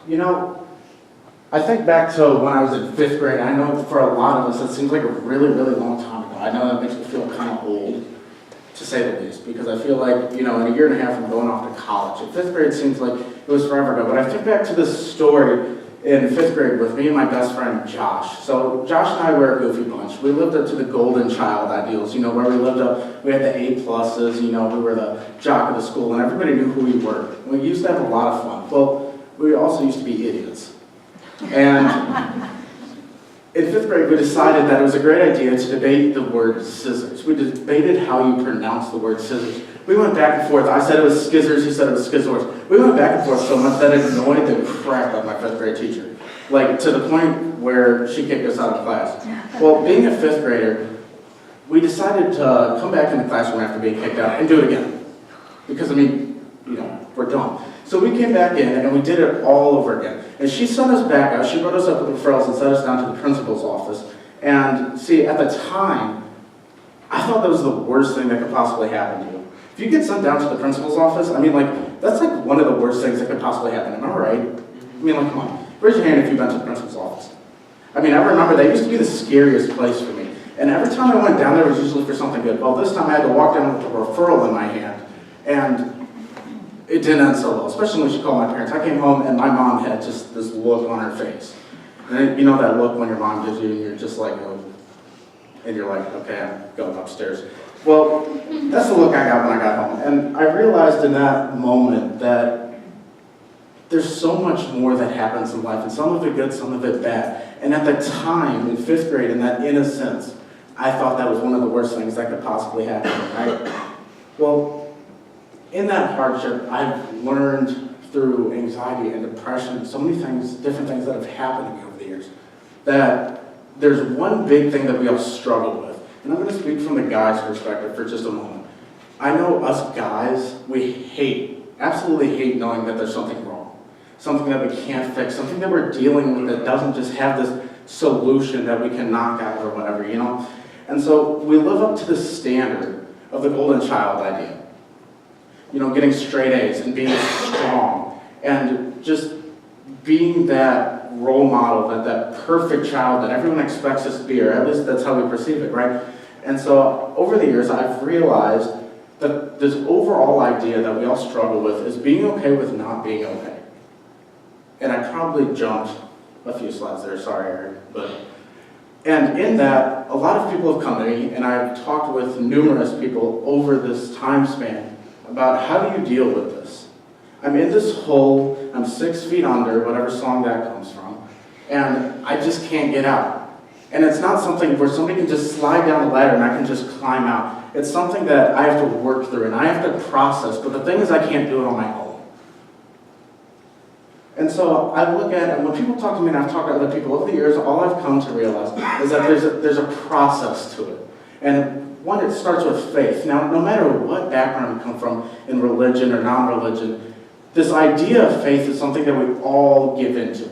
You know, I think back to when I was in fifth grade. I know for a lot of us, it seems like a really, really long time ago. I know that makes me feel kind of old, to say the least, because I feel like, in a year and a half I'm going off to college. In fifth grade, it seems like it was forever ago. But I think back to this story in fifth grade with me and my best friend, Josh. So Josh and I were a goofy bunch. We lived up to the golden child ideals, where we lived up, we had the A pluses, we were the jock of the school, and everybody knew who we were. We used to have a lot of fun. Well, we also used to be idiots. And in fifth grade, we decided that it was a great idea to debate the word scissors. We debated how you pronounce the word scissors. We went back and forth. I said it was skizzers, he said it was skizzors. We went back and forth so much that it annoyed the crap out of my fifth grade teacher. Like, to the point where she kicked us out of class. Well, being a fifth grader, we decided to come back in the classroom after being kicked out and do it again. Because, we're dumb. So we came back in and we did it all over again. And she sent us back out. She brought us up with referrals and sent us down to the principal's office. And see, at the time, I thought that was the worst thing that could possibly happen to you. If you get sent down to the principal's office, that's like one of the worst things that could possibly happen. Am I right? Come on. Raise your hand if you've been to the principal's office. I remember that used to be the scariest place for me. And every time I went down there, it was usually for something good. Well, this time I had to walk down with a referral in my hand. And it didn't end so well, especially when she called my parents. I came home and my mom had just this look on her face. And you know that look when your mom gives you and you're just like, oh, and you're like, okay, I'm going upstairs. Well, that's the look I got when I got home. And I realized in that moment that there's so much more that happens in life, and some of it good, some of it bad. And at the time, in fifth grade, in that innocence, I thought that was one of the worst things that could possibly happen, right? Well, in that hardship, I've learned through anxiety and depression, so many things, different things that have happened to me over the years, that there's one big thing that we all struggle with. And I'm going to speak from the guy's perspective for just a moment. I know us guys, we absolutely hate knowing that there's something wrong, something that we can't fix, something that we're dealing with that doesn't just have this solution that we can knock out or whatever, And so we live up to the standard of the golden child idea. Getting straight A's and being strong and just being that role model, that perfect child that everyone expects us to be, or at least that's how we perceive it, right? And so over the years, I've realized that this overall idea that we all struggle with is being okay with not being okay. And I probably jumped a few slides there, sorry, Eric, and in that, a lot of people have come to me, and I've talked with numerous people over this time span about how do you deal with this. I'm in this hole, I'm 6 feet under, whatever song that comes from, and I just can't get out. And it's not something where somebody can just slide down the ladder and I can just climb out. It's something that I have to work through and I have to process, but the thing is I can't do it on my own. And so I look at it, and when people talk to me, and I've talked to other people over the years, all I've come to realize is that there's a process to it. And one, it starts with faith. Now, no matter what background you come from in religion or non-religion, this idea of faith is something that we all give into.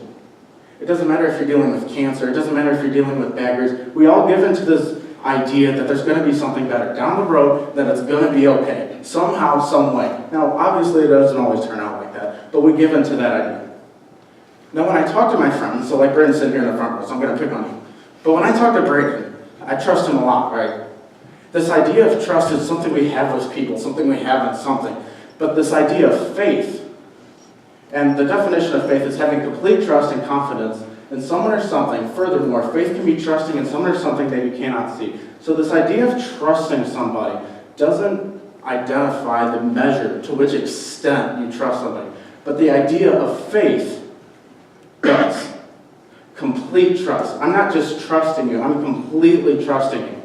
It doesn't matter if you're dealing with cancer. It doesn't matter if you're dealing with beggars. We all give into this idea that there's going to be something better down the road, that it's going to be okay, somehow, some way. Now, obviously, it doesn't always turn out like that, but we give into that idea. Now, when I talk to my friends, so like Braden's sitting here in the front row, so I'm going to pick on you. But when I talk to Braden, I trust him a lot, right? This idea of trust is something we have with people, something we have in something. But this idea of faith, and the definition of faith is having complete trust and confidence in someone or something. Furthermore, faith can be trusting in someone or something that you cannot see. So this idea of trusting somebody doesn't identify the measure to which extent you trust somebody. But the idea of faith does. Complete trust. I'm not just trusting you, I'm completely trusting you.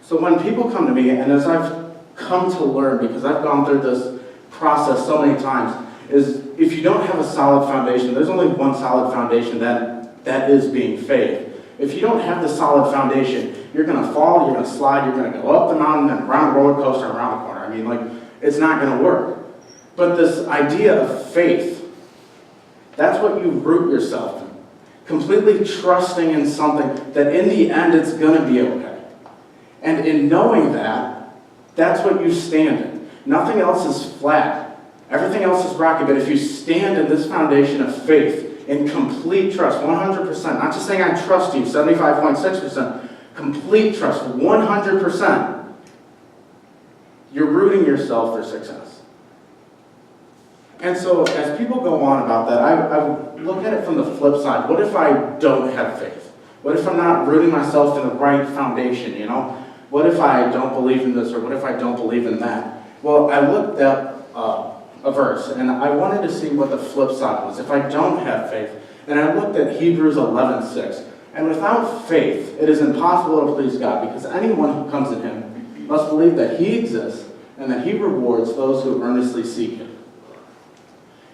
So when people come to me, and as I've come to learn, because I've gone through this process so many times, is if you don't have a solid foundation, there's only one solid foundation, that is being faith. If you don't have the solid foundation, you're going to fall, you're going to slide, you're going to go up the mountain and around the roller coaster and around the corner. It's not going to work. But this idea of faith, that's what you root yourself in. Completely trusting in something that in the end it's going to be okay. And in knowing that, that's what you stand in. Nothing else is flat Everything else is rocky, but if you stand in this foundation of faith, in complete trust, 100%, not just saying I trust you, 75.6%, complete trust, 100%, you're rooting yourself for success. And so as people go on about that, I would look at it from the flip side. What if I don't have faith? What if I'm not rooting myself in the right foundation, you know? What if I don't believe in this, or what if I don't believe in that? Well, I looked up a verse, and I wanted to see what the flip side was. If I don't have faith, and I looked at Hebrews 11:6, and without faith, it is impossible to please God, because anyone who comes to him must believe that he exists, and that he rewards those who earnestly seek him.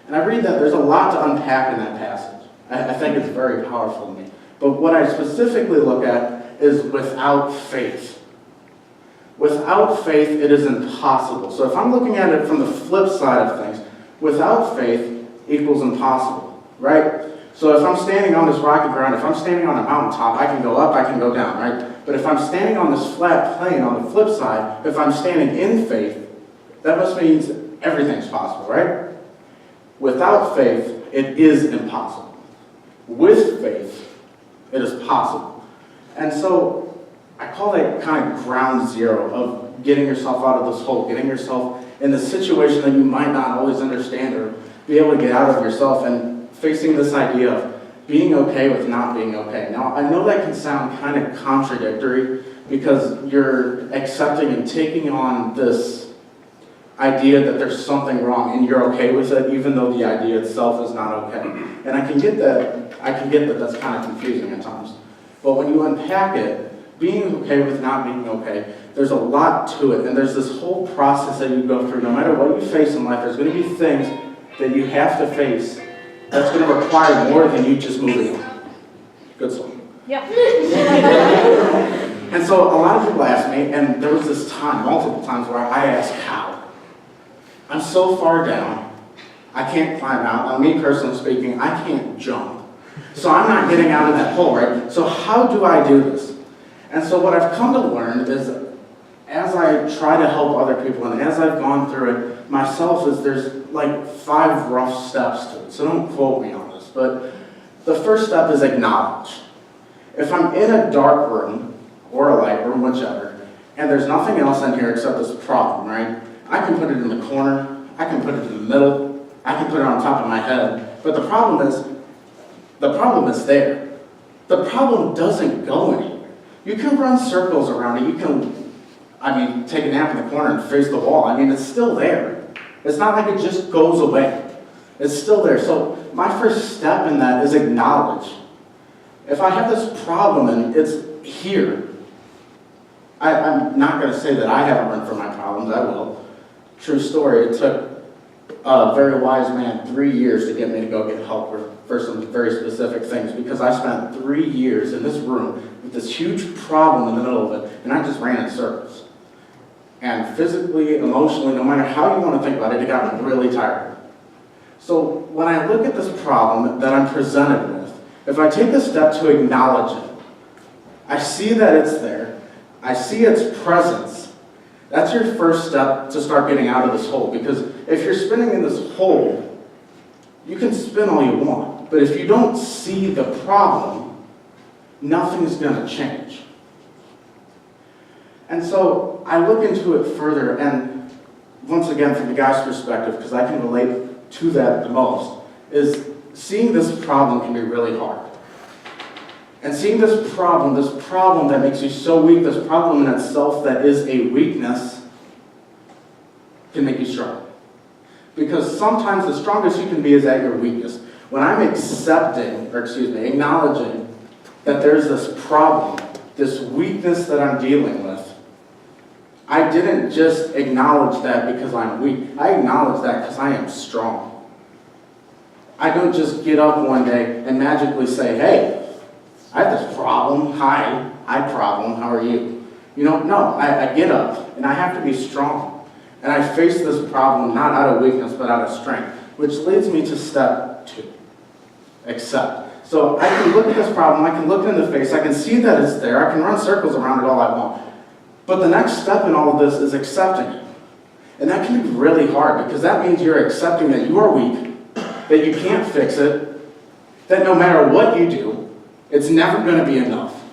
And I read that there's a lot to unpack in that passage. I think it's very powerful to me. But what I specifically look at is without faith. Without faith, it is impossible. So if I'm looking at it from the flip side of things, without faith equals impossible, right? So if I'm standing on this rocky ground, if I'm standing on a mountaintop, I can go up, I can go down, right? But if I'm standing on this flat plane on the flip side, if I'm standing in faith, that must mean everything's possible, right? Without faith, it is impossible. With faith, it is possible. And so I call that kind of ground zero of getting yourself out of this hole, getting yourself in the situation that you might not always understand or be able to get out of yourself, and facing this idea of being okay with not being okay. Now, I know that can sound kind of contradictory because you're accepting and taking on this idea that there's something wrong and you're okay with it, even though the idea itself is not okay. And I can get that that's kind of confusing at times. But when you unpack it, being okay with not being okay, there's a lot to it, and there's this whole process that you go through. No matter what you face in life, there's going to be things that you have to face that's going to require more than you just moving on. Good song. Yeah. And so a lot of people ask me, and there was this time, multiple times, where I asked how. I'm so far down, I can't climb out. Now, me personally speaking, I can't jump. So I'm not getting out of that hole, right? So how do I do this? And so what I've come to learn is, as I try to help other people, and as I've gone through it myself, is there's like 5 rough steps to it. So don't quote me on this, but the first step is acknowledge. If I'm in a dark room, or a light room, whichever, and there's nothing else in here except this problem, right? I can put it in the corner, I can put it in the middle, I can put it on top of my head, but the problem is there. The problem doesn't go anywhere. You can run circles around it. You can, take a nap in the corner and face the wall. It's still there. It's not like it just goes away. It's still there. So my first step in that is acknowledge. If I have this problem and it's here, I'm not going to say that I haven't run from my problems. I will. True story. It took a very wise man 3 years to get me to go get help for some very specific things, because I spent 3 years in this room with this huge problem in the middle of it, and I just ran in circles. And physically, emotionally, no matter how you want to think about it, it got me really tired. So when I look at this problem that I'm presented with, if I take a step to acknowledge it, I see that it's there, I see its presence, that's your first step to start getting out of this hole. Because if you're spinning in this hole, you can spin all you want, but if you don't see the problem, nothing's going to change. And so I look into it further, and once again, from the guy's perspective, because I can relate to that the most, is seeing this problem can be really hard. And seeing this problem that makes you so weak, this problem in itself that is a weakness, can make you strong. Because sometimes the strongest you can be is at your weakness. When I'm acknowledging that there's this problem, this weakness that I'm dealing with, I didn't just acknowledge that because I'm weak. I acknowledge that because I am strong. I don't just get up one day and magically say, hey, I have this problem. Hi problem, how are you? No, I get up and I have to be strong. And I face this problem not out of weakness, but out of strength, which leads me to step 2, accept. So I can look at this problem, I can look it in the face, I can see that it's there, I can run circles around it all I want. But the next step in all of this is accepting it. And that can be really hard because that means you're accepting that you are weak, that you can't fix it, that no matter what you do, it's never going to be enough.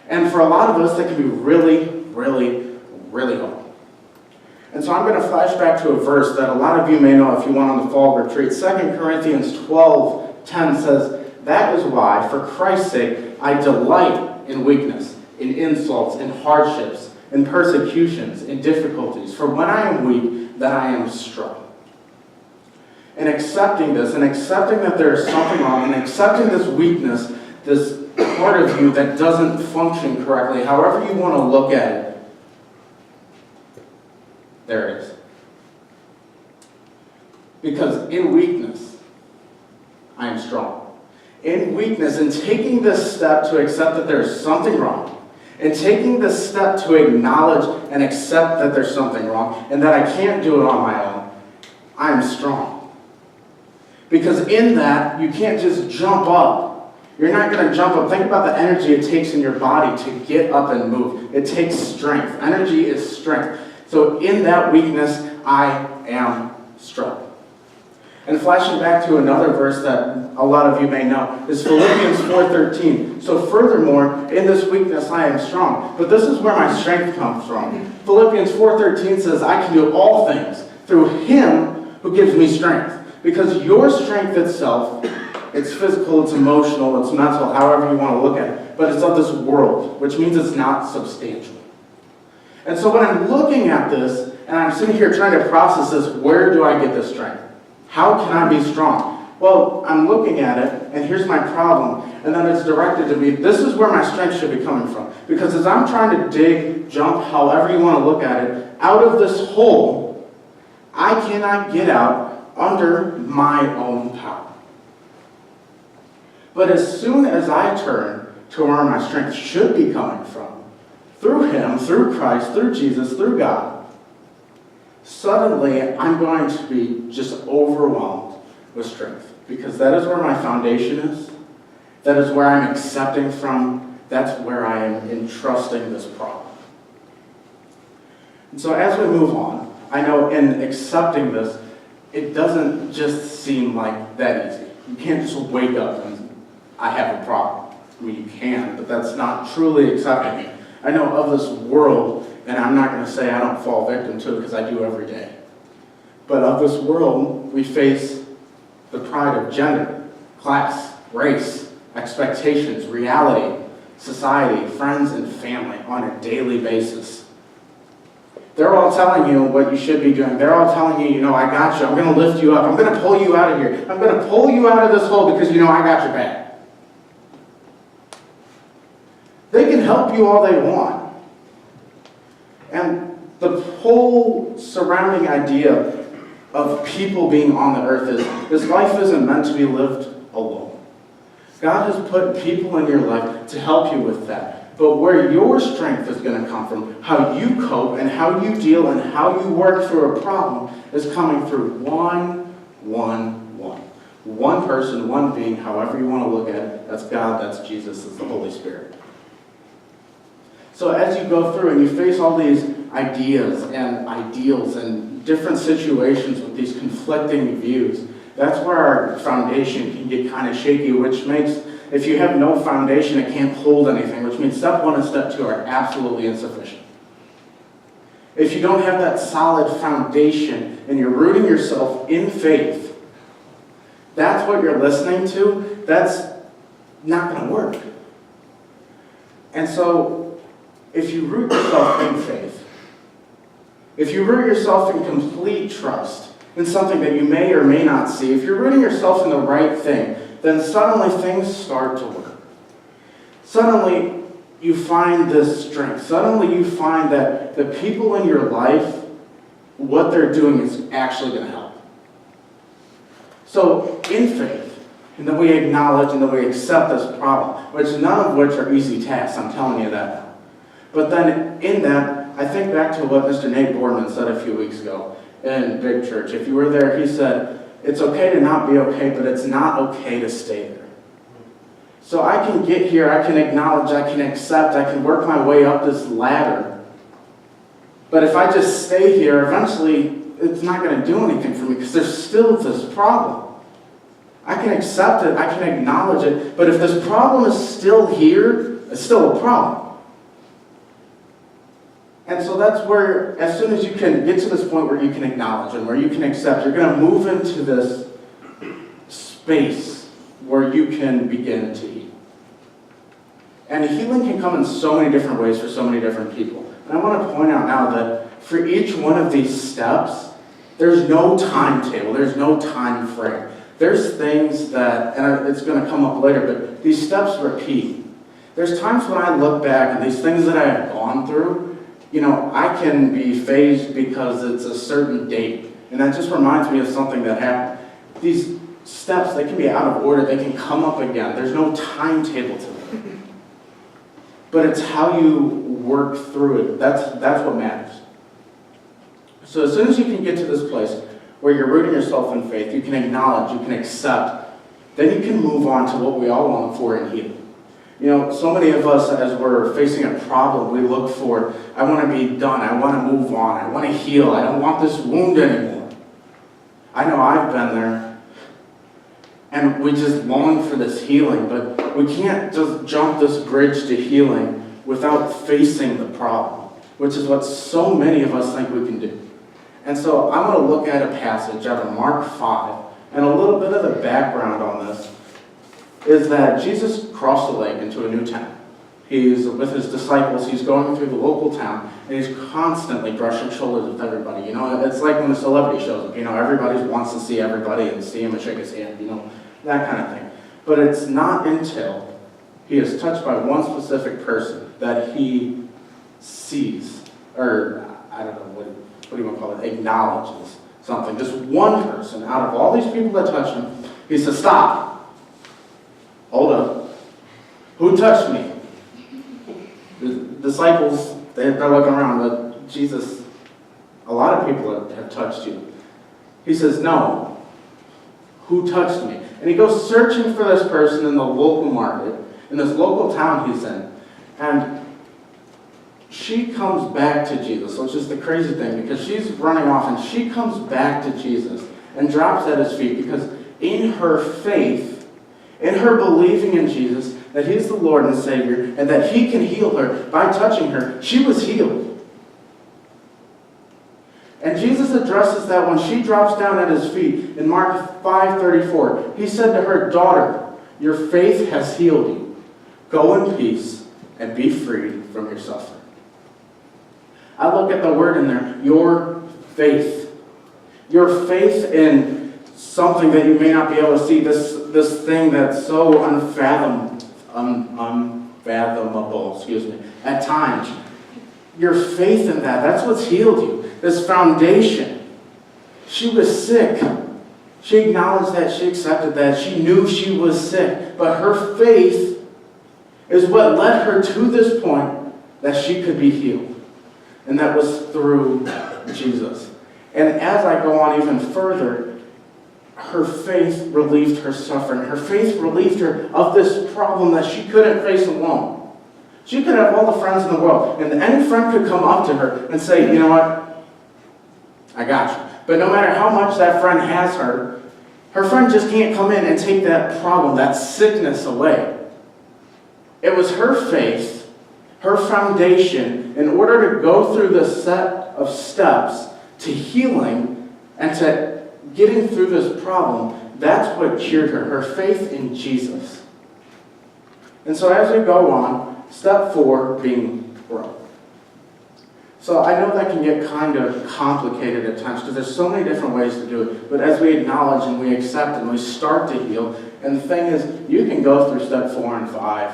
And for a lot of us, that can be really, really, really hard. And so I'm going to flash back to a verse that a lot of you may know if you went on the fall retreat. 2 Corinthians 12:10 says, "That is why, for Christ's sake, I delight in weakness, in insults, in hardships, in persecutions, in difficulties. For when I am weak, then I am strong." And accepting this, and accepting that there is something wrong, and accepting this weakness, this part of you that doesn't function correctly, however you want to look at it, there it is. Because in weakness, I am strong. In weakness, and taking this step to accept that there is something wrong, and taking this step to acknowledge and accept that there's something wrong, and that I can't do it on my own, I am strong. Because in that, you can't just jump up. You're not going to jump up. Think about the energy it takes in your body to get up and move. It takes strength. Energy is strength. So in that weakness, I am strong. And flashing back to another verse that a lot of you may know is Philippians 4:13. "So furthermore, in this weakness I am strong." But this is where my strength comes from. Philippians 4:13 says, "I can do all things through Him who gives me strength." Because your strength itself, it's physical, it's emotional, it's mental, however you want to look at it, but it's of this world, which means it's not substantial. And so when I'm looking at this, and I'm sitting here trying to process this, where do I get this strength? How can I be strong? Well, I'm looking at it, and here's my problem, and then it's directed to me. This is where my strength should be coming from. Because as I'm trying to dig, jump, however you want to look at it, out of this hole, I cannot get out under my own power. But as soon as I turn to where my strength should be coming from, through Him, through Christ, through Jesus, through God, suddenly I'm going to be just overwhelmed with strength. Because that is where my foundation is. That is where I'm accepting from. That's where I am entrusting this problem. And so as we move on, I know in accepting this, it doesn't just seem like that easy. You can't just wake up and I have a problem. I mean, you can, but that's not truly accepting it. I know of this world, and I'm not going to say I don't fall victim to it because I do every day. But of this world, we face the pride of gender, class, race, expectations, reality, society, friends, and family on a daily basis. They're all telling you what you should be doing. They're all telling you, I got you. I'm going to lift you up. I'm going to pull you out of here. I'm going to pull you out of this hole because, I got your back. They can help you all they want. And the whole surrounding idea of people being on the earth is this life isn't meant to be lived alone. God has put people in your life to help you with that. But where your strength is going to come from, how you cope and how you deal and how you work through a problem is coming through one. One person, one being, however you want to look at it. That's God, that's Jesus, that's the Holy Spirit. So as you go through and you face all these ideas and ideals and different situations with these conflicting views, that's where our foundation can get kind of shaky, which makes, if you have no foundation, it can't hold anything, which means step 1 and step 2 are absolutely insufficient. If you don't have that solid foundation and you're rooting yourself in faith, that's what you're listening to, that's not going to work. And so, if you root yourself in faith, if you root yourself in complete trust in something that you may or may not see, if you're rooting yourself in the right thing, then suddenly things start to work. Suddenly you find this strength. Suddenly you find that the people in your life, what they're doing is actually going to help. So in faith, and then we acknowledge and then we accept this problem, which none of which are easy tasks, I'm telling you that now. But then in that, I think back to what Mr. Nate Boardman said a few weeks ago in Big Church. If you were there, he said, it's okay to not be okay, but it's not okay to stay there. So I can get here, I can acknowledge, I can accept, I can work my way up this ladder, But if I just stay here, eventually it's not going to do anything for me because there's still this problem. I can accept it, I can acknowledge it, but if this problem is still here, it's still a problem. And so that's where, as soon as you can get to this point where you can acknowledge and where you can accept, you're going to move into this space where you can begin to heal. And healing can come in so many different ways for so many different people. And I want to point out now that for each one of these steps, there's no timetable, there's no time frame. There's things that, and it's going to come up later, but these steps repeat. There's times when I look back and these things that I have gone through, I can be fazed because it's a certain date. And that just reminds me of something that happened. These steps, they can be out of order, they can come up again. There's no timetable to them. But it's how you work through it. That's what matters. So as soon as you can get to this place where you're rooting yourself in faith, you can acknowledge, you can accept, then you can move on to what we all long for in healing. So many of us, as we're facing a problem, we look for, I want to be done, I want to move on, I want to heal, I don't want this wound anymore. I know I've been there. And we just long for this healing, but we can't just jump this bridge to healing without facing the problem, which is what so many of us think we can do. And so I'm going to look at a passage out of Mark 5, and a little bit of the background on this is that Jesus crossed the lake into a new town. He's with his disciples, he's going through the local town, and he's constantly brushing shoulders with everybody. It's like when a celebrity shows up, everybody wants to see everybody and see him and shake his hand, that kind of thing. But it's not until he is touched by one specific person that he sees, or I don't know, what do you want to call it, acknowledges something. Just one person out of all these people that touch him, he says, stop. Hold up. Who touched me? The disciples, they're looking around, but Jesus, a lot of people have touched you. He says, no. Who touched me? And he goes searching for this person in the local market, in this local town he's in. And she comes back to Jesus, which is the crazy thing, because she's running off and she comes back to Jesus and drops at his feet because in her faith, in her believing in Jesus, that he's the Lord and Savior and that he can heal her by touching her, she was healed. And Jesus addresses that when she drops down at his feet in Mark 5:34. He said to her, daughter, your faith has healed you. Go in peace and be free from your suffering. I look at the word in there, your faith. Your faith in something that you may not be able to see, this thing that's so unfathomable, at times. Your faith in that's what's healed you. This foundation. She was sick. She acknowledged that, she accepted that, she knew she was sick. But her faith is what led her to this point that she could be healed. And that was through Jesus. And as I go on even further, her faith relieved her suffering. Her faith relieved her of this problem that she couldn't face alone. She could have all the friends in the world, and any friend could come up to her and say, you know what, I got you. But no matter how much that friend has her friend just can't come in and take that problem, that sickness away. It was her faith, her foundation, in order to go through this set of steps to healing and to getting through this problem. That's what cured her, her faith in Jesus. And so as we go on, step 4 being growth. So I know that can get kind of complicated at times because there's so many different ways to do it. But as we acknowledge and we accept and we start to heal, and the thing is, you can go through step 4 and 5.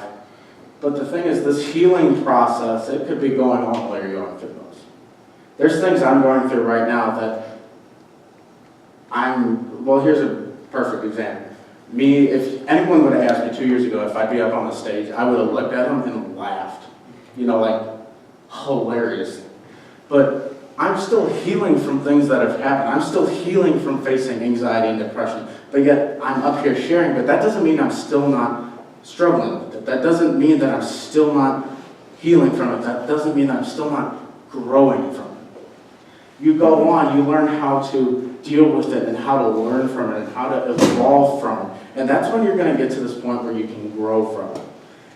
But the thing is, this healing process, it could be going on while you're going through those. There's things I'm going through right now that here's a perfect example. If anyone would have asked me 2 years ago if I'd be up on the stage, I would have looked at them and laughed. Hilarious. But I'm still healing from things that have happened. I'm still healing from facing anxiety and depression. But yet, I'm up here sharing, but that doesn't mean I'm still not struggling with it. That doesn't mean that I'm still not healing from it. That doesn't mean that I'm still not growing from it. You go on, you learn how to deal with it and how to learn from it and how to evolve from it. And that's when you're going to get to this point where you can grow from it.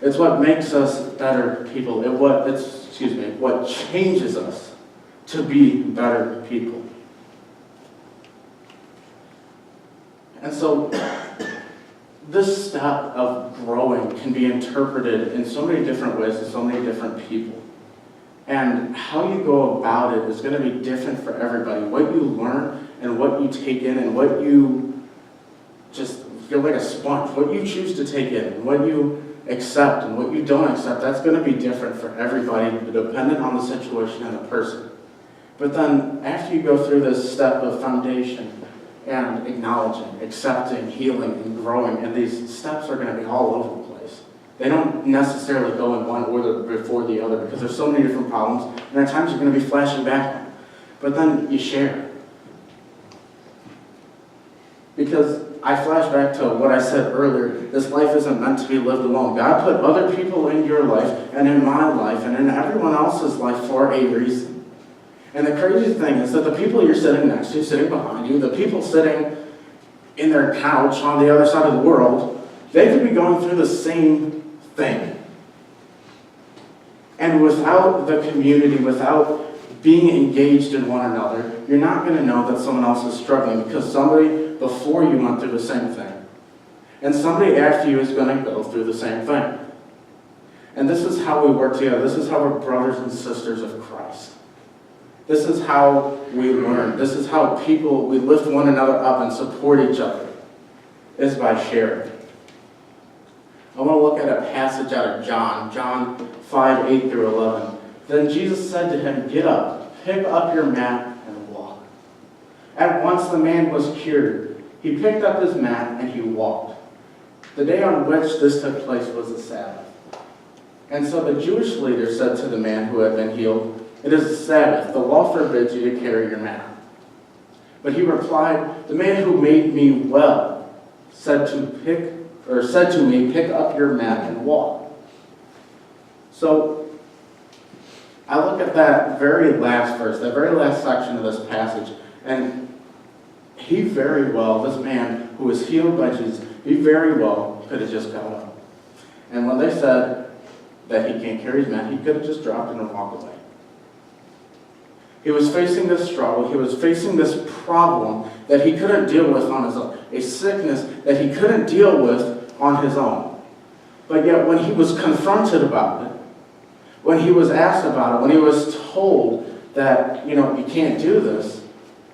It's what makes us better people. What changes us to be better people. And so this step of growing can be interpreted in so many different ways to so many different people. And how you go about it is going to be different for everybody. What you learn and what you take in and what you just feel like a sponge, what you choose to take in and what you accept and what you don't accept, that's going to be different for everybody, dependent on the situation and the person. But then after you go through this step of foundation and acknowledging, accepting, healing, and growing, and these steps are going to be all over the place. They don't necessarily go in one order before the other because there's so many different problems, and at times you're going to be flashing back. But then you share. Because I flash back to what I said earlier, this life isn't meant to be lived alone. God put other people in your life, and in my life, and in everyone else's life for a reason. And the crazy thing is that the people you're sitting next to, sitting behind you, the people sitting in their couch on the other side of the world, they could be going through the same thing. And without the community, without being engaged in one another, you're not going to know that someone else is struggling because somebody before you went through the same thing. And somebody after you is going to go through the same thing. And this is how we work together. This is how we're brothers and sisters of Christ. This is how we learn. This is how we lift one another up and support each other, is by sharing. I want to look at a passage out of John 5, 8-11. Then Jesus said to him, "Get up, pick up your mat, and walk." At once the man was cured. He picked up his mat and he walked. The day on which this took place was the Sabbath. And so the Jewish leader said to the man who had been healed, "It is the Sabbath. The law forbids you to carry your mat." But he replied, "The man who made me well said to me, pick up your mat and walk." So I look at that very last verse, that very last section of this passage, and this man who was healed by Jesus, he very well could have just got up. And when they said that he can't carry his mat, he could have just dropped it and walked away. He was facing this struggle. He was facing this problem that he couldn't deal with on his own. A sickness that he couldn't deal with on his own. But yet when he was confronted about it, when he was asked about it, when he was told that, you can't do this,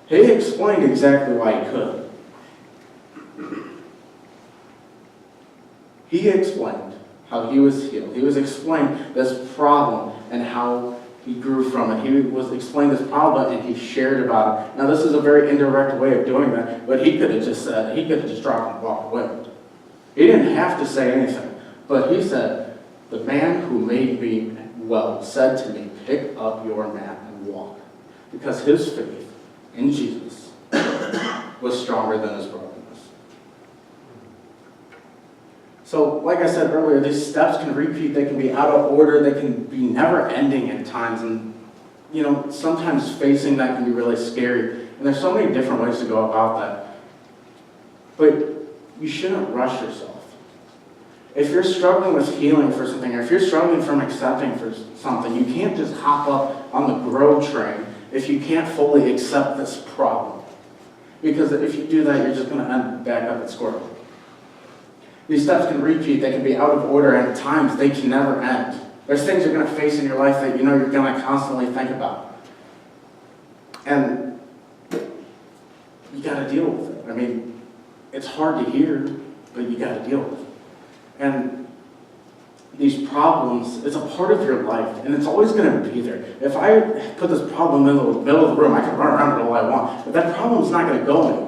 he explained exactly why he could. He explained how he was healed. He was explained this problem and how he grew from it. He was explained this problem and he shared about it. Now this is a very indirect way of doing that, but he could have just dropped and walked away. He didn't have to say anything, but he said, "The man who made me well said to me, pick up your mat and walk," because his faith in Jesus was stronger than his brokenness. So, like I said earlier, these steps can repeat, they can be out of order, they can be never-ending at times, and, sometimes facing that can be really scary. And there's so many different ways to go about that. But you shouldn't rush yourself. If you're struggling with healing for something, or if you're struggling from accepting for something, you can't just hop up on the grow train if you can't fully accept this problem. Because if you do that, you're just going to end back up at square one. These steps can repeat, they can be out of order, and at times they can never end. There's things you're going to face in your life that you're going to constantly think about. And you got to deal with it. I mean, it's hard to hear, but you got to deal with it. And these problems, it's a part of your life, and it's always going to be there. If I put this problem in the middle of the room, I can run around it all I want, but that problem's not going to go anywhere.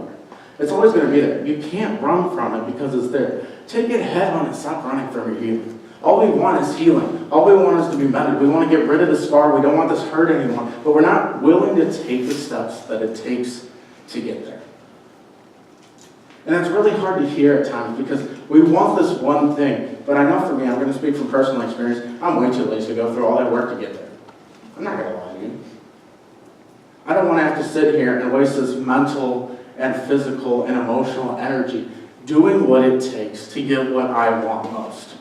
It's always going to be there. You can't run from it because it's there. Take it head on and stop running from your healing. All we want is healing. All we want is to be mended. We want to get rid of the scar. We don't want this hurt anymore. But we're not willing to take the steps that it takes to get there. And it's really hard to hear at times because we want this one thing. But I know for me, I'm going to speak from personal experience, I'm way too lazy to go through all that work to get there. I'm not going to lie to you. I don't want to have to sit here and waste this mental and physical and emotional energy doing what it takes to get what I want most.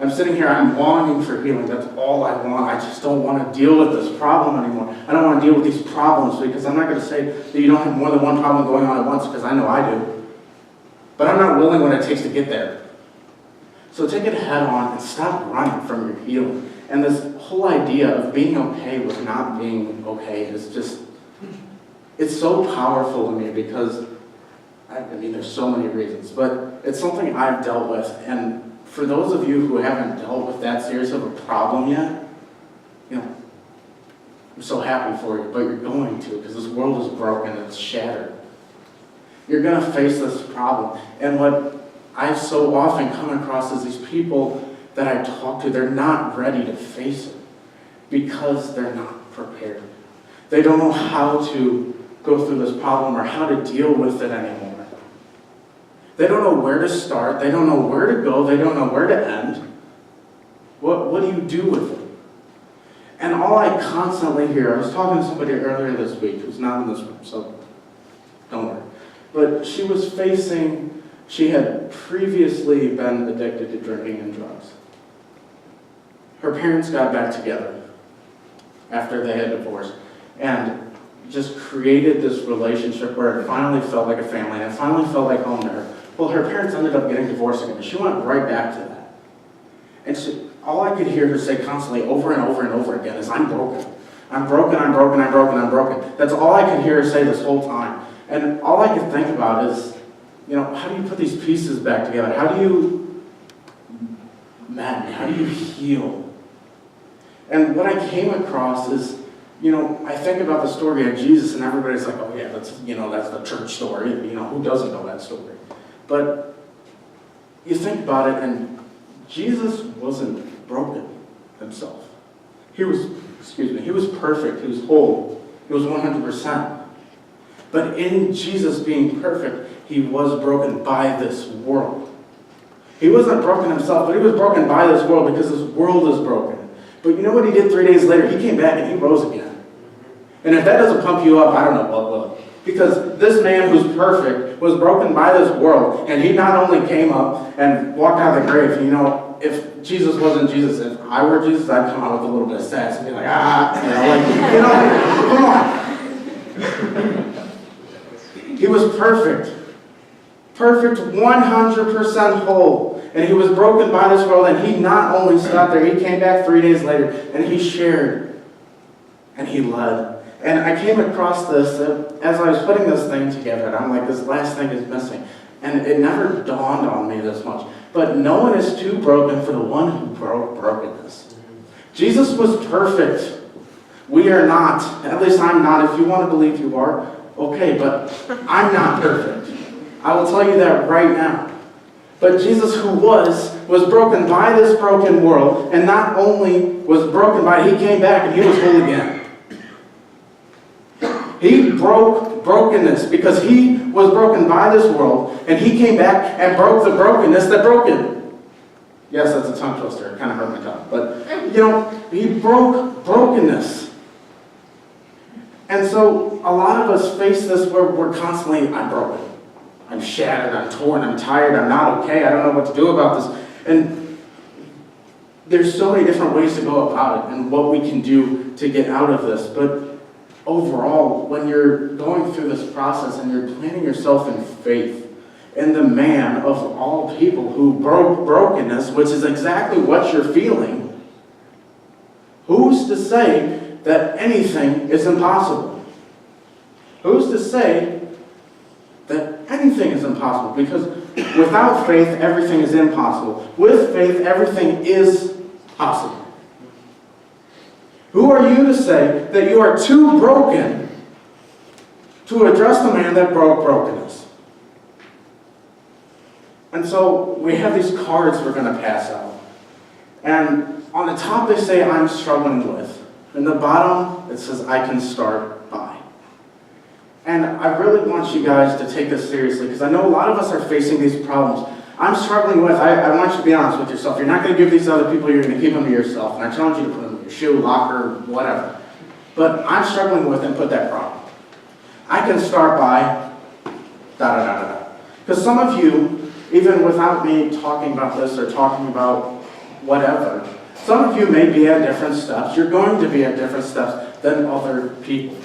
I'm sitting here, I'm longing for healing. That's all I want. I just don't want to deal with this problem anymore. I don't want to deal with these problems, because I'm not going to say that you don't have more than one problem going on at once, because I know I do. But I'm not willing what it takes to get there. So take it head on and stop running from your healing. And this whole idea of being okay with not being okay is just, it's so powerful to me, because, I mean, there's so many reasons, but it's something I've dealt with. And for those of you who haven't dealt with that serious of a problem yet, I'm so happy for you, but you're going to, because this world is broken and it's shattered. You're going to face this problem. And what I so often come across is these people that I talk to, they're not ready to face it because they're not prepared. They don't know how to go through this problem or how to deal with it anymore. They don't know where to start. They don't know where to go. They don't know where to end. What do you do with it? And all I constantly hear, I was talking to somebody earlier this week who's not in this room, so don't worry. But she had previously been addicted to drinking and drugs. Her parents got back together after they had divorced and just created this relationship where it finally felt like a family and it finally felt like home to her. Well, her parents ended up getting divorced again, and she went right back to that. And all I could hear her say constantly over and over and over again is, I'm broken. I'm broken, I'm broken, I'm broken, I'm broken. That's all I could hear her say this whole time. And all I could think about is, how do you put these pieces back together? How do you mend? How do you heal? And what I came across is, I think about the story of Jesus, and everybody's like, oh yeah, that's the church story. Who doesn't know that story? But you think about it, and Jesus wasn't broken himself. He was perfect. He was whole. He was 100%. But in Jesus being perfect, he was broken by this world. He wasn't broken himself, but he was broken by this world because this world is broken. But you know what he did 3 days later? He came back and he rose again. And if that doesn't pump you up, I don't know what will. Because this man who's perfect was broken by this world, and he not only came up and walked out of the grave, if Jesus wasn't Jesus, if I were Jesus, I'd come out with a little bit of sass and be like, come on. He was perfect. Perfect, 100% whole. And he was broken by this world, and he not only stopped there, he came back 3 days later, and he shared, and he led. And I came across this as I was putting this thing together, and I'm like, this last thing is missing. And it never dawned on me this much. But no one is too broken for the one who broke brokenness. Jesus was perfect. We are not. At least I'm not. If you want to believe you are, okay, but I'm not perfect. I will tell you that right now. But Jesus, who was broken by this broken world, and not only was broken by it, he came back and he was whole again. He broke brokenness because he was broken by this world, and he came back and broke the brokenness that broke him. Yes, that's a tongue twister. It kind of hurt my tongue. But, he broke brokenness. And so a lot of us face this where we're constantly, I'm broken. I'm shattered, I'm torn, I'm tired, I'm not okay, I don't know what to do about this. And there's so many different ways to go about it and what we can do to get out of this. But overall, when you're going through this process and you're planting yourself in faith in the man of all people who broke brokenness, which is exactly what you're feeling, who's to say that anything is impossible? Who's to say that anything is impossible? Because without faith, everything is impossible. With faith, everything is possible. Who are you to say that you are too broken to address the man that broke brokenness? And so we have these cards we're going to pass out. And on the top they say, I'm struggling with. And the bottom, it says, I can start by. And I really want you guys to take this seriously, because I know a lot of us are facing these problems. I'm struggling with, I want you to be honest with yourself. You're not going to give these to other people, you're going to keep them to yourself. And I challenge you to put them in your shoe, locker, whatever. but I'm struggling with and put that problem. I can start by da-da-da-da-da. Because some of you, even without me talking about this or talking about whatever, some of you may be at different steps. You're going to be at different steps than other people.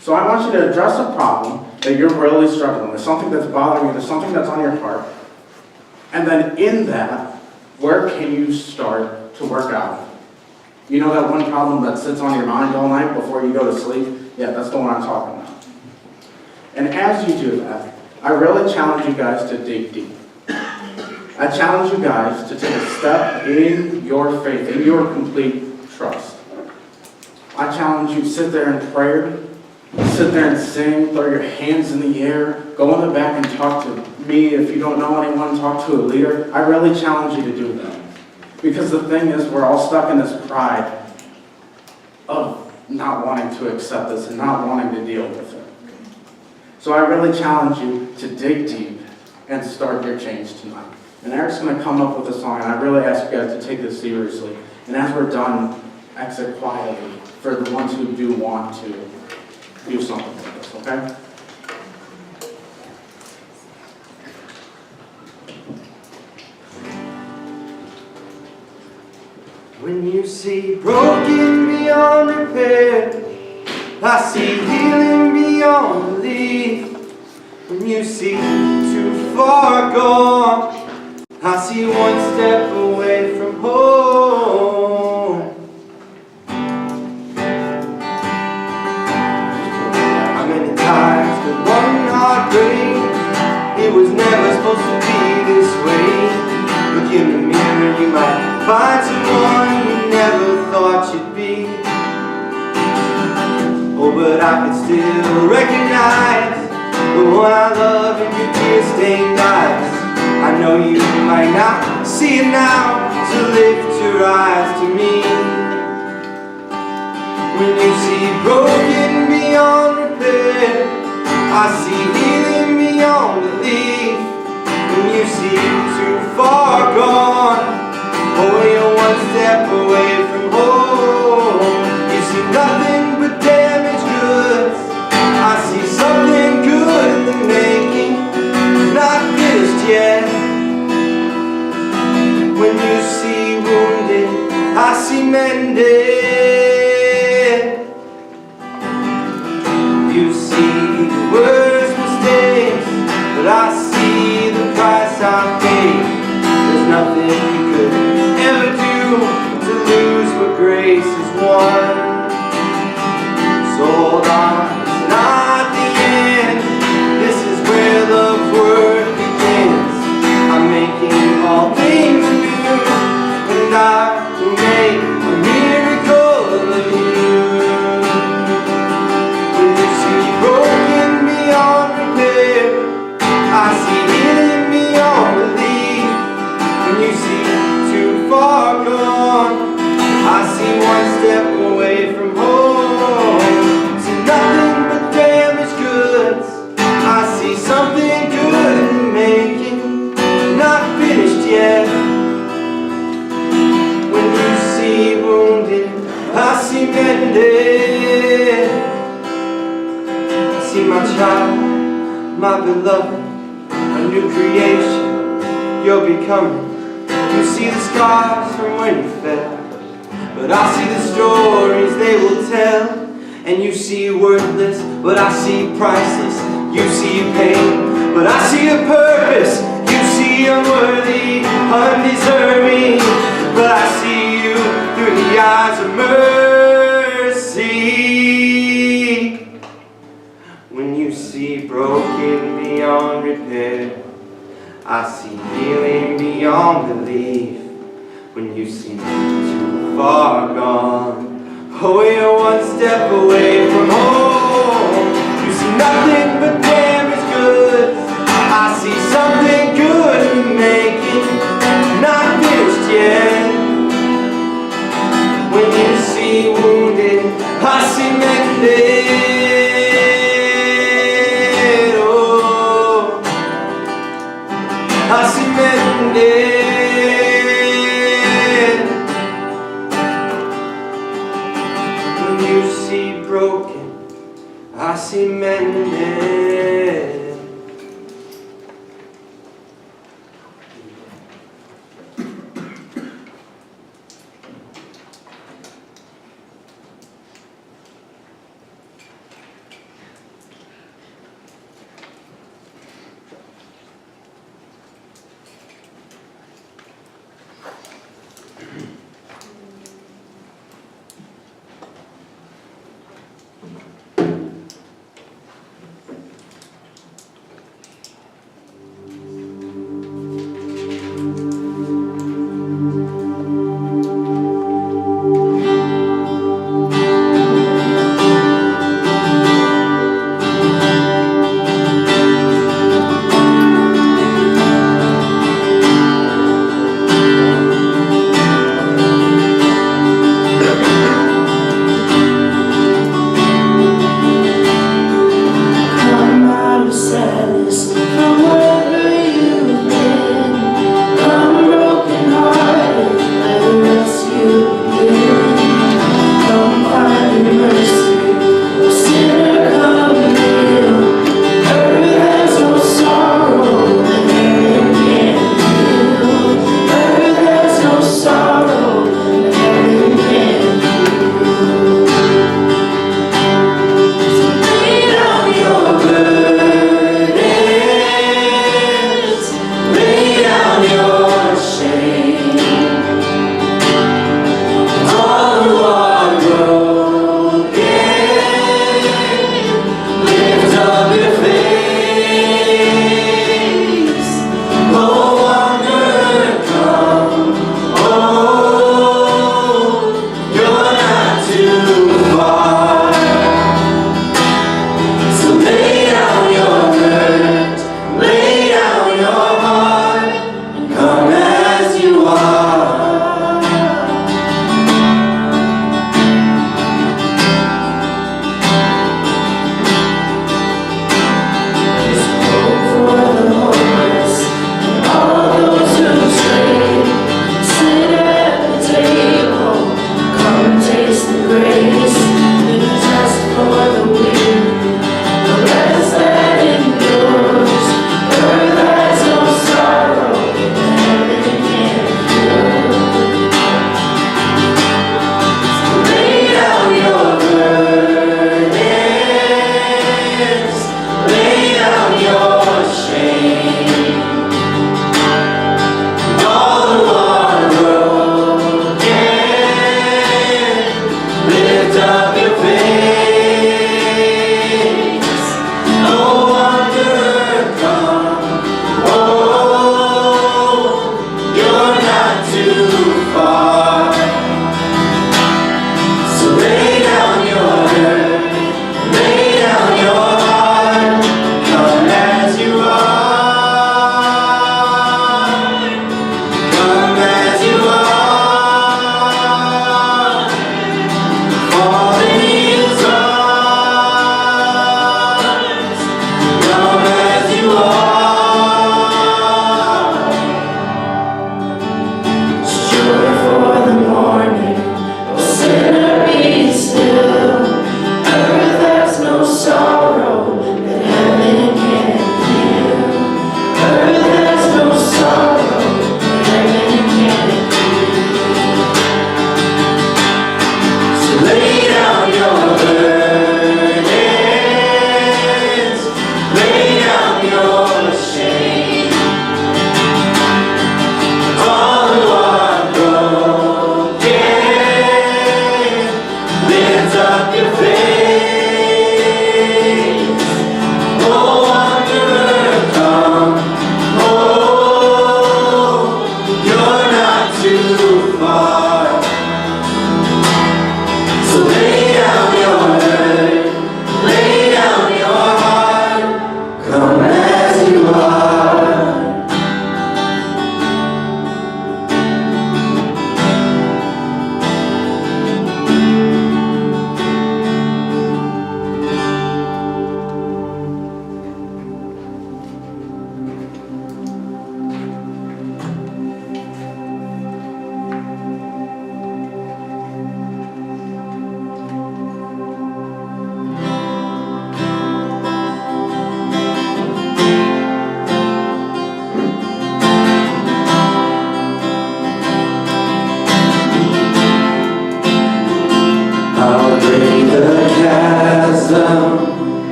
So I want you to address a problem that you're really struggling with, something that's bothering you, there's something that's on your heart. And then in that, where can you start to work out? You know that one problem that sits on your mind all night before you go to sleep? Yeah, that's the one I'm talking about. And as you do that, I really challenge you guys to dig deep. I challenge you guys to take a step in your faith, in your complete trust. I challenge you to sit there in prayer, sit there and sing, throw your hands in the air, go in the back and talk to me. If you don't know anyone, talk to a leader. I really challenge you to do that. Because the thing is, we're all stuck in this pride of not wanting to accept this and not wanting to deal with it. So I really challenge you to dig deep and start your change tonight. And Eric's going to come up with a song, and I really ask you guys to take this seriously. And as we're done, exit quietly for the ones who do want to do something with this, okay? When you see broken beyond repair, I see healing beyond belief. When you see too far gone, I see one step away from home. How many times could one heart break? It was never supposed to be this way. Look in the mirror, you might find someone you never thought you'd be. Oh, but I can still recognize the one I love in your tear-stained eyes. I know you might not see it now, so lift your eyes to me. When you see broken beyond repair, I see healing beyond belief. When you see too far gone, oh, you're one step away from home. You see nothing but damaged goods. I see something good in the making, not finished yet. When you see wounded, I see mended. You see the worst mistakes, but I see the price I paid. There's nothing you could ever do to lose what grace has won. So hold on, it's not the end. This is where love's work begins. I'm making all things new, and I will make a miracle of you. When you see broken beyond repair, I see healing beyond belief. When you see too far gone, I see one step away from home. See nothing but damaged goods. I see something good in the making, not finished yet. When you see wounded, I see mended. I see my child, my beloved, a new creation you're becoming. You see the scars from when you fell, but I see the stories they will tell. And you see worthless, but I see priceless. You see pain, but I see a purpose. You see unworthy, undeserving, but I see you through the eyes of mercy. When you see broken beyond repair, I see healing beyond belief. When you see too far gone, oh, you're one step away from home. You see nothing but damaged goods. I see something good in the making, not finished yet. When you see wounded, I see mended. Oh, I see mended. When you see I see mending.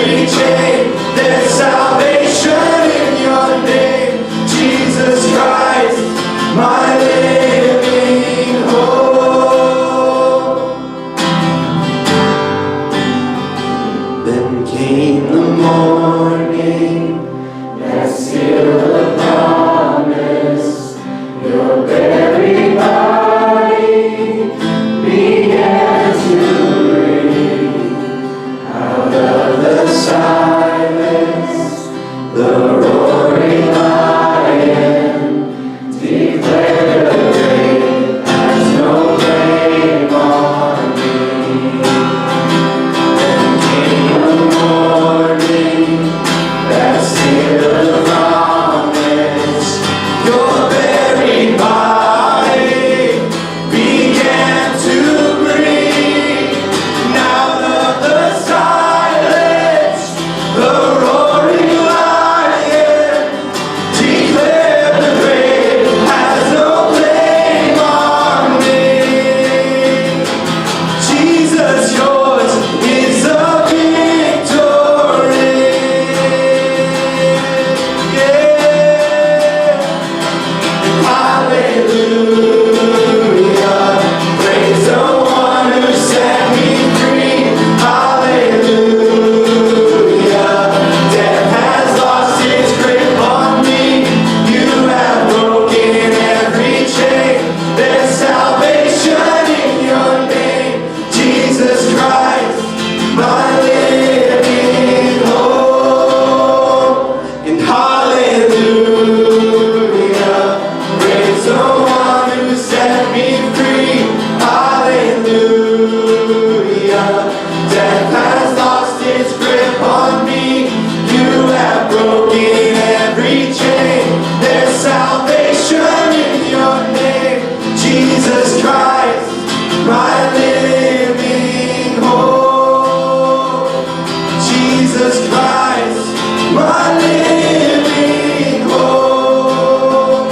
every chain. There's salvation in your name, Jesus Christ, my living hope. Then came the morning that sealed the promise. Your very body began to ring out of the silence. The roaring lion declared the grave has no claim on me. Then came the morning that sealed the promise. Your very body began to breathe out of the silence. The roaring lion declared the grave has no claim on me. Jesus, yours is the victory. Yeah. Hallelujah. Praise the one who set me free. Hallelujah. Death has lost its grip on me. You have broken every chain. There's salvation in your name, Jesus Christ, my living hope. And hallelujah, praise the one who set me free. Hallelujah, death has lost its grip on me. You have broken every chain. There's salvation in your name, Jesus Christ, my living hope. Jesus Christ, my living hope.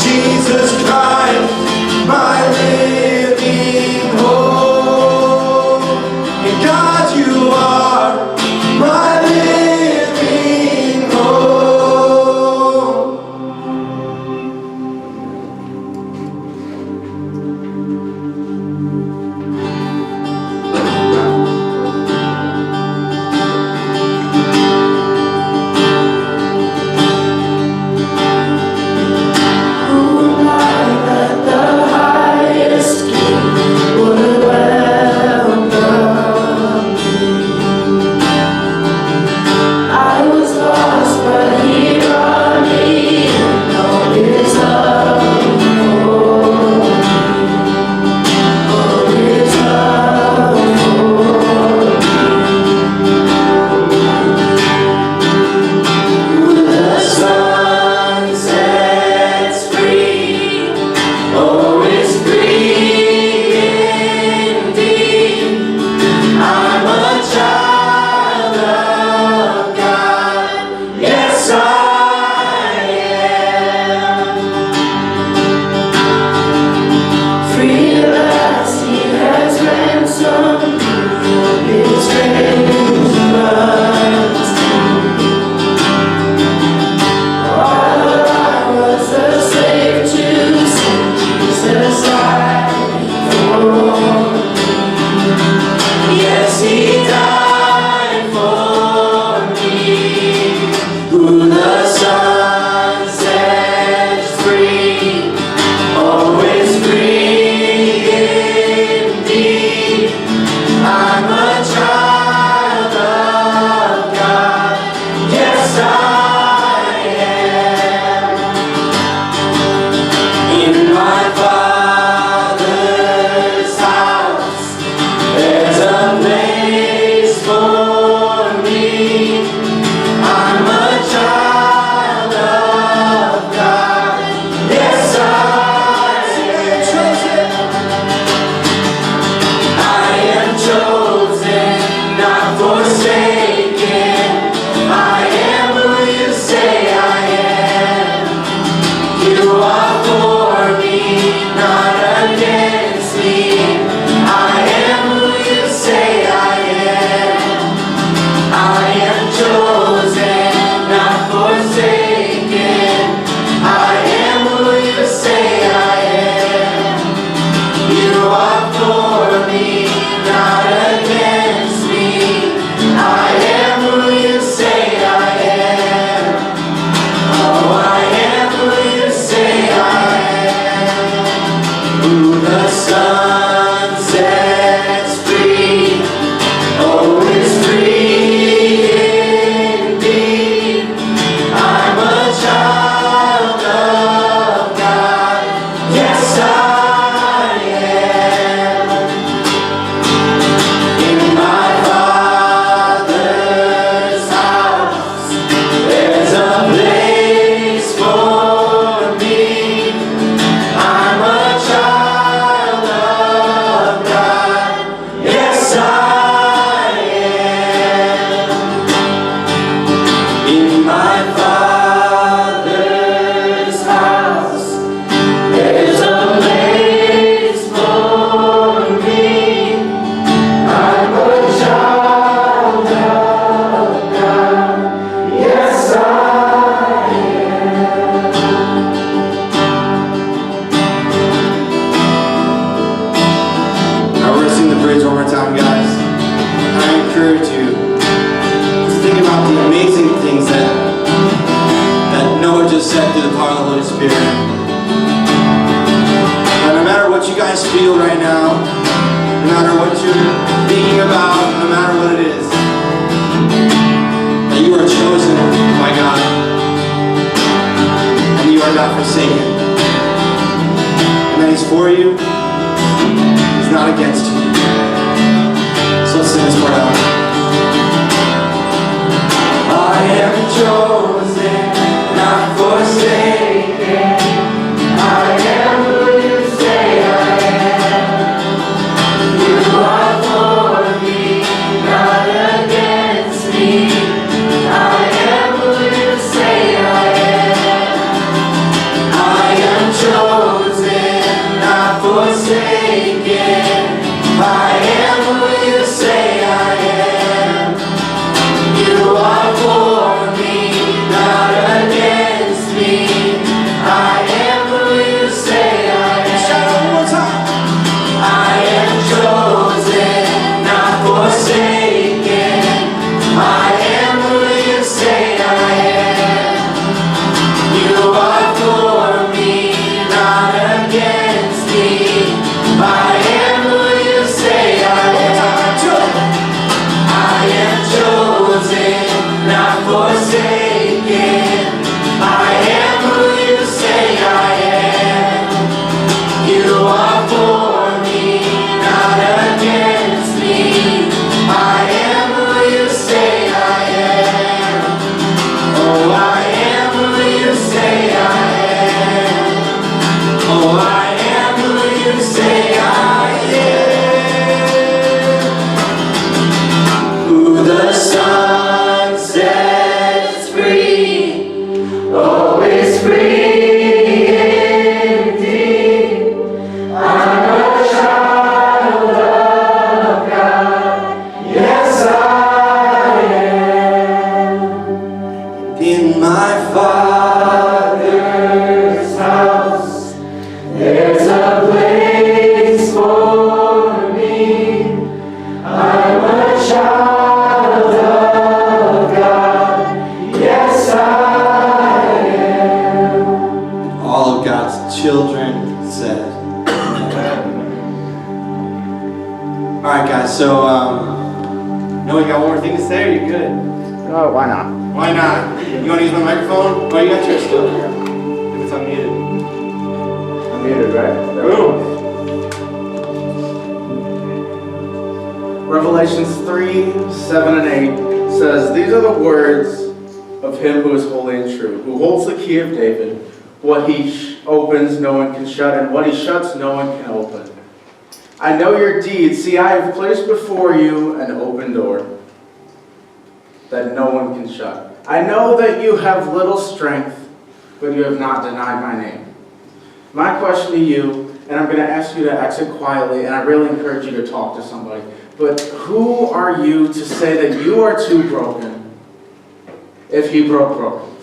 Jesus Christ, my living hope. And God, you are my living hope. attitude, thinking about, no matter what it is, that you are chosen by God, and you are not forsaken, and that He's for you, He's not against you. So let's sing this part out. I am chosen, not forsaken. I am who you say I am. You are for me, not against me. I am who you say I am. I am chosen, not forsaken. I am who you say I am. You are for me, not against me. I am who you say I am. Shout out one more time. I am chosen, not forsaken. I am who you say I am. You are for me, not against me. I am who you say I am. I am chosen, not forsaken. I am who you say I am. You are for me, not against me. I am who you say I am. Oh, I am who you say I am. Oh, I am who you say I am. Who the Son sets free, oh, is free indeed. I'm a child of God, yes I am. In my Father's house, there's a place for me. I'm a child of God, yes I am. All of God's children said. Alright guys, so no, you got one more thing to say, or you good? Oh, why not? Why not? You want to use my microphone? Oh, you got yours still. If it's unmuted. I'm muted, right? Boom. Revelations 3, 7, and 8 says, "These are the words of him who is holy and true, who holds the key of David. What he opens, no one can shut, and what he shuts, no one can open. I know your deeds. See, I have placed before you an open door that no one can shut. I know that you have little strength, but you have not denied my name." My question to you, and I'm going to ask you to exit quietly, and I really encourage you to talk to somebody, but who are you to say that you are too broken if he broke broken?